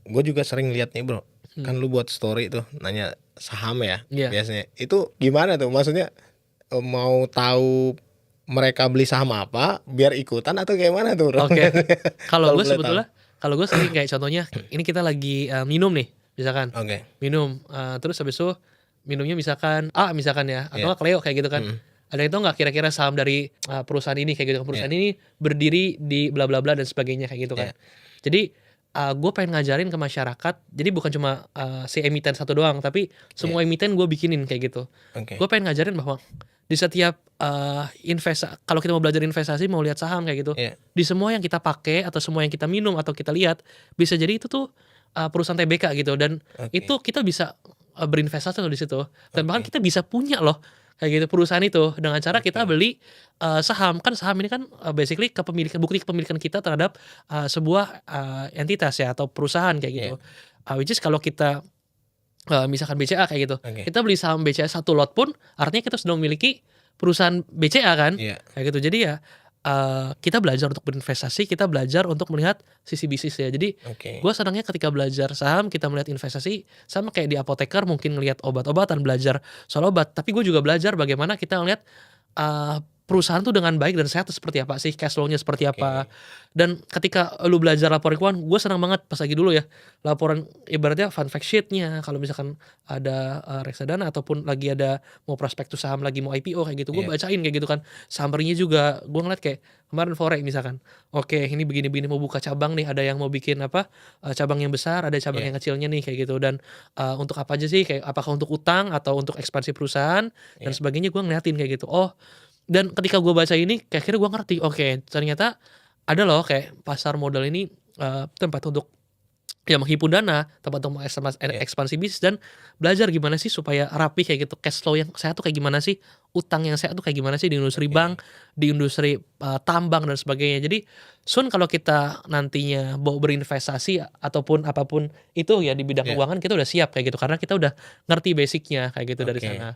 Gue juga sering lihat nih bro, Hmm. kan lu buat story tuh nanya saham ya Iya. biasanya. Itu gimana tuh? Maksudnya mau tahu mereka beli saham apa biar ikutan atau kayak mana tuh bro? Oke. Kalau Kalau gue boleh tahu. sebetulnya, kalau gue sering kayak contohnya, ini kita lagi minum nih, misalkan Oke. minum, terus habis itu minumnya misalkan A misalkan ya, atau Iya. nggak Cleo kayak gitu kan. Mm-mm. Ada yang tahu nggak kira-kira saham dari perusahaan ini kayak gitu. Iya. Perusahaan ini berdiri di bla bla bla dan sebagainya kayak gitu kan. Iya. Jadi gue pengen ngajarin ke masyarakat. Jadi bukan cuma si emiten satu doang, tapi semua Iya. emiten gue bikinin kayak gitu. Oke. Gue pengen ngajarin bahwa di setiap kalau kita mau belajar investasi, mau lihat saham kayak gitu, Iya. di semua yang kita pakai atau semua yang kita minum atau kita lihat, bisa jadi itu tuh perusahaan TBK gitu, dan Oke. itu kita bisa berinvestasi loh di situ, dan bahkan Oke. kita bisa punya loh kayak gitu perusahaan itu dengan cara kita Oke. beli saham. Kan saham ini kan basically bukti kepemilikan kita terhadap sebuah entitas ya atau perusahaan kayak gitu. Iya. Which is kalau kita misalkan BCA kayak gitu, Oke. kita beli saham BCA satu lot pun artinya kita sudah memiliki perusahaan BCA kan, Iya. kayak gitu. Jadi ya kita belajar untuk berinvestasi, kita belajar untuk melihat sisi bisnisnya. Jadi Oke. gue senangnya ketika belajar saham, kita melihat investasi, sama kayak di apoteker mungkin ngelihat obat-obatan, belajar soal obat, tapi gue juga belajar bagaimana kita ngelihat perusahaan tuh dengan baik dan sehat tuh seperti apa sih, cash flow-nya seperti apa. Oke. Dan ketika lu belajar laporan keuangan, gue senang banget pas lagi dulu ya, laporan ibaratnya fun fact sheet-nya, kalau misalkan ada reksadana ataupun lagi ada mau prospektus saham lagi mau IPO kayak gitu, gue Iya. bacain kayak gitu kan. Summary-nya juga gue ngeliat kayak kemarin Forex misalkan, oke ini begini-begini mau buka cabang nih, ada yang mau bikin apa cabang yang besar, ada cabang Iya. yang kecilnya nih kayak gitu. Dan untuk apa aja sih, kayak apakah untuk utang atau untuk ekspansi perusahaan dan Iya. sebagainya, gue ngeliatin kayak gitu. Oh, dan ketika gue baca ini, kayak akhirnya gue ngerti, oke ternyata ada loh kayak pasar modal ini tempat untuk ya menghimpun dana, tempat untuk Iya. ekspansi bisnis, dan belajar gimana sih supaya rapi kayak gitu, cash flow yang sehat tuh kayak gimana sih, utang yang sehat tuh kayak gimana sih di industri Oke. bank, di industri tambang dan sebagainya. Jadi soon kalau kita nantinya mau berinvestasi ataupun apapun itu ya di bidang Iya. keuangan, kita udah siap kayak gitu karena kita udah ngerti basicnya kayak gitu dari Oke. sana.